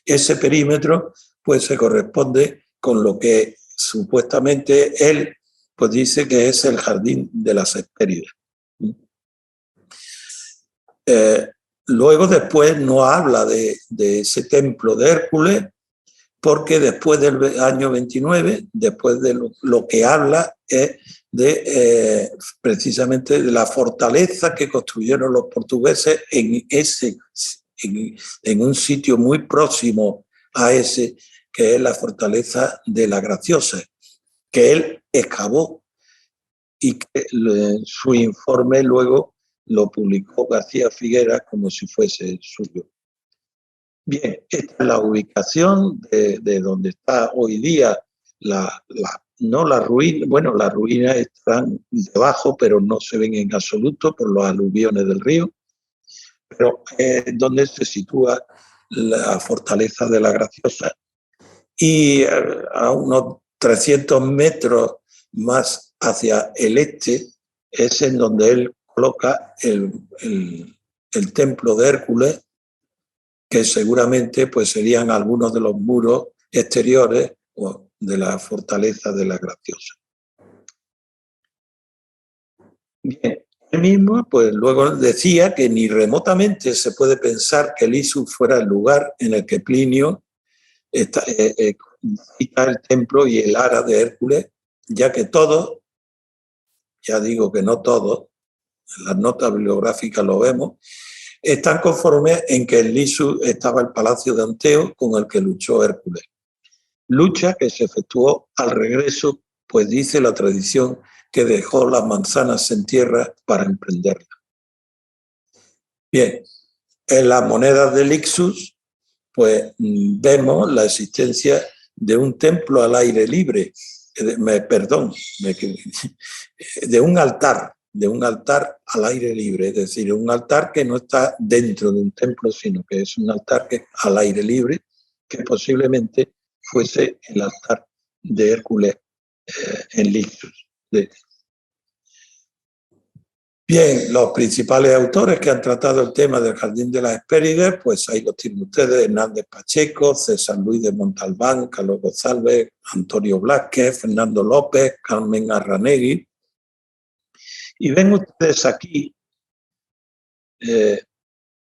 Ese perímetro pues se corresponde con lo que supuestamente él pues dice que es el jardín de las Hespérides. Luego después no habla de ese templo de Hércules, porque después del año 29, después de lo que habla es de precisamente de la fortaleza que construyeron los portugueses en un sitio muy próximo a ese, que es la fortaleza de la Graciosa, que él excavó y que su informe luego lo publicó García Figueras como si fuese suyo. Bien, esta es la ubicación de donde está hoy día no la ruina, bueno, las ruinas están debajo, pero no se ven en absoluto por los aluviones del río, pero donde se sitúa la fortaleza de la Graciosa. Y a unos 300 metros más hacia el este es en donde él coloca el templo de Hércules, que seguramente pues serían algunos de los muros exteriores de la fortaleza de la Graciosa. Bien, él mismo pues luego decía que ni remotamente se puede pensar que Lissus fuera el lugar en el que Plinio cita el templo y el ara de Hércules, ya que todos, ya digo que no todos, en las notas bibliográficas lo vemos, están conformes en que en Lisus estaba el palacio de Anteo con el que luchó Hércules. Lucha que se efectuó al regreso, pues dice la tradición que dejó las manzanas en tierra para emprenderla. Bien, en las monedas de Lixus, pues vemos la existencia de un templo al aire libre, de un altar al aire libre, es decir, un altar que no está dentro de un templo, sino que es un altar que al aire libre, que posiblemente fuese el altar de Hércules en Lixus. Bien, los principales autores que han tratado el tema del Jardín de las Hespérides, pues ahí los tienen ustedes: Hernández Pacheco, César Luis de Montalbán, Carlos González, Antonio Blázquez, Fernando López, Carmen Arranegui. Y ven ustedes aquí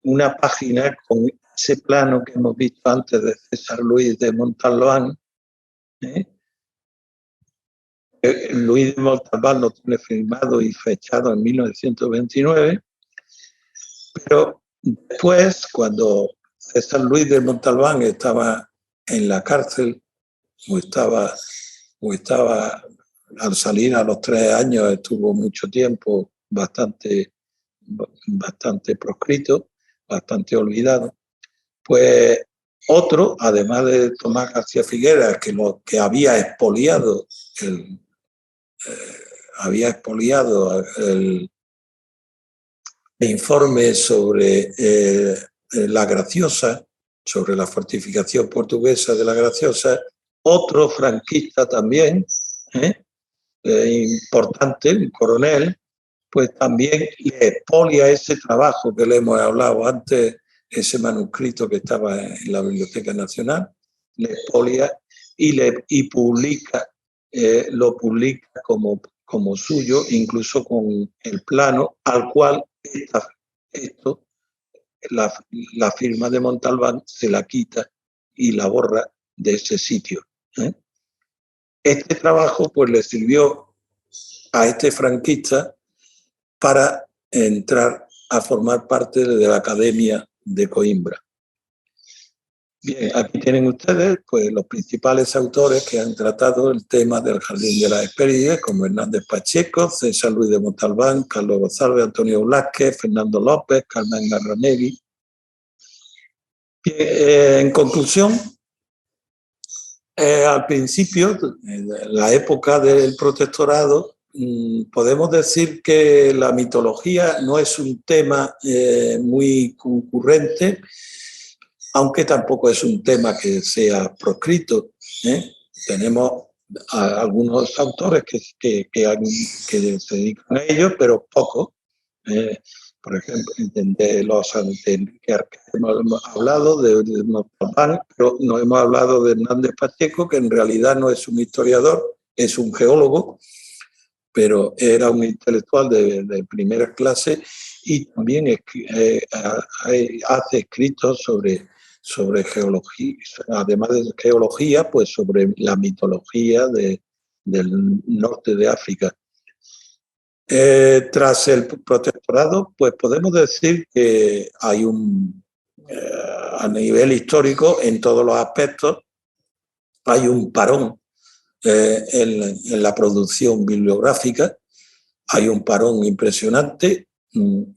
una página con ese plano que hemos visto antes de César Luis de Montalbán. Luis de Montalbán lo tiene firmado y fechado en 1929, pero después, cuando César Luis de Montalbán estaba en la cárcel o estaba al salir a los 3 años, estuvo mucho tiempo bastante proscrito, bastante olvidado, pues otro, además de Tomás García Figueras, que había expoliado el informe sobre la Graciosa, sobre la fortificación portuguesa de la Graciosa, otro franquista también, importante, un coronel, pues también le expolia ese trabajo que le hemos hablado antes, ese manuscrito que estaba en la Biblioteca Nacional, le expolia y publica, lo publica como suyo, incluso con el plano al cual la firma de Montalbán se la quita y la borra de ese sitio. Este trabajo pues le sirvió a este franquista para entrar a formar parte de la Academia de Coimbra. Bien, aquí tienen ustedes pues los principales autores que han tratado el tema del Jardín de las Hespérides, como Hernández Pacheco, César Luis de Montalbán, Carlos González, Antonio Blázquez, Fernando López, Carmen Arranegui. En conclusión, al principio, en la época del protectorado, podemos decir que la mitología no es un tema muy concurrente, aunque tampoco es un tema que sea proscrito. Tenemos algunos autores que se dedican a ello, pero pocos. Por ejemplo, de los que hemos hablado de Montalbán, pero no hemos hablado de Hernández Pacheco, que en realidad no es un historiador, es un geólogo, pero era un intelectual de primera clase y también hace escritos sobre geología, además de geología, pues sobre la mitología del norte de África. Tras el protectorado, pues podemos decir que hay a nivel histórico, en todos los aspectos, hay un parón en la producción bibliográfica, hay un parón impresionante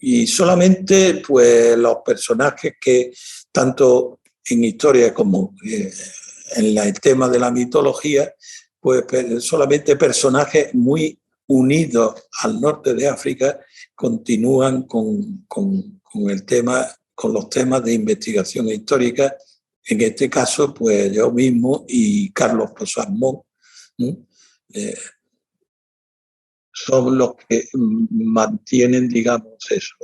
y solamente pues los personajes que tanto en historia como en el tema de la mitología, pues solamente personajes muy unidos al norte de África continúan con el tema, con los temas de investigación histórica. En este caso, pues yo mismo y Carlos Posasmón son los que mantienen, digamos, eso.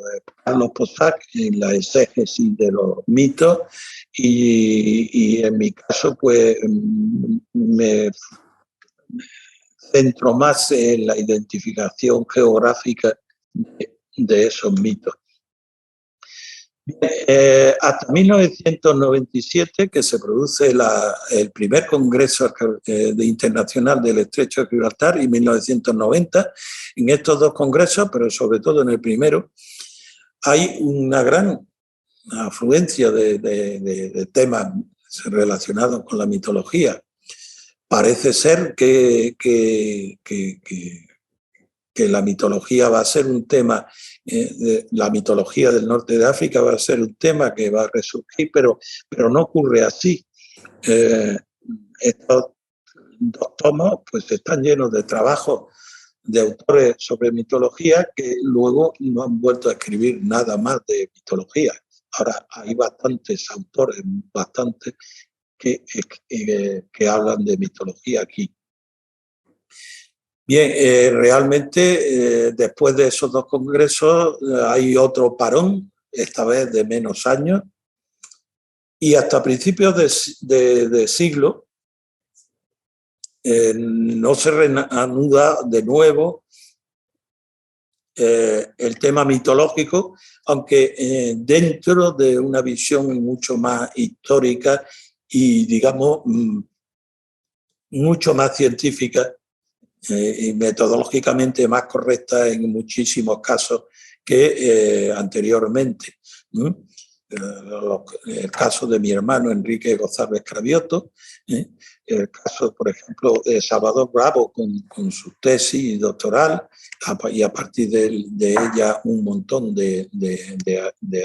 Carlos Posac en la exégesis de los mitos y en mi caso, pues me centro más en la identificación geográfica de esos mitos. Hasta 1997, que se produce el primer Congreso Internacional del Estrecho de Gibraltar, y 1990, en estos dos congresos, pero sobre todo en el primero, hay una gran afluencia de temas relacionados con la mitología. Parece ser que la mitología va a ser un tema, la mitología del norte de África va a ser un tema que va a resurgir, pero no ocurre así. Estos dos tomos pues están llenos de trabajos de autores sobre mitología que luego no han vuelto a escribir nada más de mitología. Ahora hay bastantes autores, bastantes que hablan de mitología aquí. Bien, realmente después de esos dos congresos hay otro parón, esta vez de menos años, y hasta principios de siglo no se reanuda de nuevo el tema mitológico, aunque dentro de una visión mucho más histórica y, digamos, mucho más científica y metodológicamente más correcta en muchísimos casos que anteriormente. El caso de mi hermano Enrique González Cravioto, el caso, por ejemplo, de Salvador Bravo con su tesis doctoral, y a partir de ella un montón de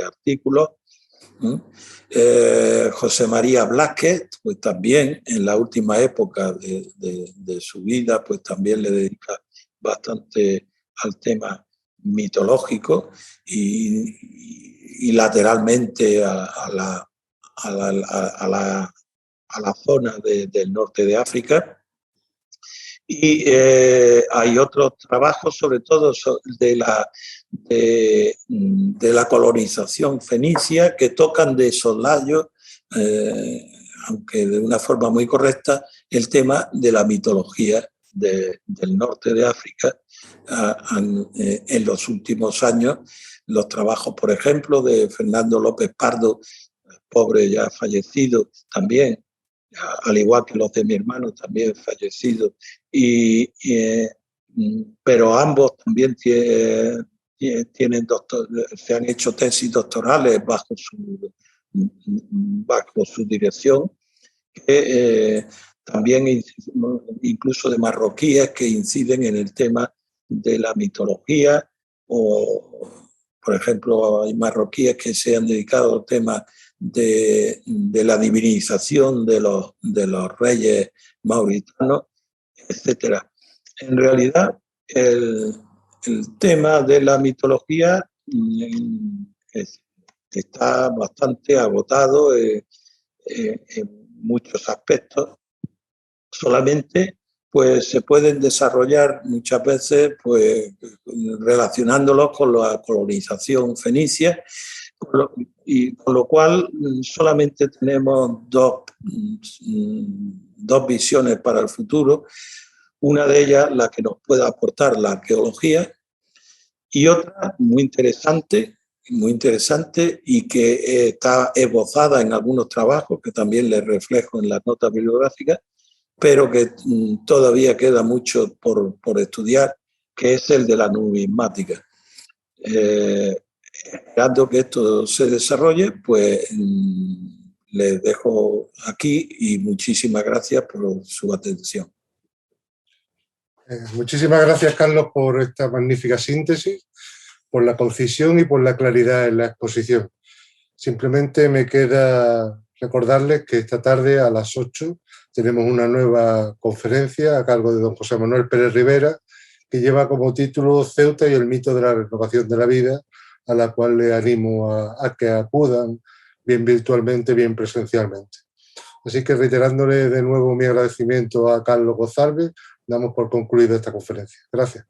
artículos. José María Blázquez, pues también en la última época de su vida, pues también le dedica bastante al tema mitológico y lateralmente a la zona del norte de África. Y hay otros trabajos, sobre todo de la colonización fenicia, que tocan de soslayo, aunque de una forma muy correcta, el tema de la mitología del norte de África. En los últimos años, los trabajos, por ejemplo, de Fernando López Pardo, pobre ya fallecido también, al igual que los de mi hermano también fallecidos, pero ambos también se han hecho tesis doctorales bajo su dirección, que también incluso de marroquíes que inciden en el tema de la mitología, o por ejemplo hay marroquíes que se han dedicado al tema de la divinización de los reyes mauritanos, etc. En realidad, el tema de la mitología está bastante agotado en muchos aspectos. Solamente pues se pueden desarrollar muchas veces pues relacionándolos con la colonización fenicia, con lo cual solamente tenemos dos visiones para el futuro. Una de ellas, la que nos puede aportar la arqueología, y otra muy interesante y que está esbozada en algunos trabajos, que también les reflejo en las notas bibliográficas, pero que todavía queda mucho por estudiar, que es el de la numismática. Esperando que esto se desarrolle, pues les dejo aquí y muchísimas gracias por su atención.
Muchísimas gracias, Carlos, por esta magnífica síntesis, por la concisión y por la claridad en la exposición. Simplemente me queda recordarles que esta tarde a las 8 tenemos una nueva conferencia a cargo de don José Manuel Pérez Rivera, que lleva como título Ceuta y el mito de la renovación de la vida, a la cual le animo a que acudan, bien virtualmente, bien presencialmente. Así que, reiterándole de nuevo mi agradecimiento a Carlos González, damos por concluida esta conferencia. Gracias.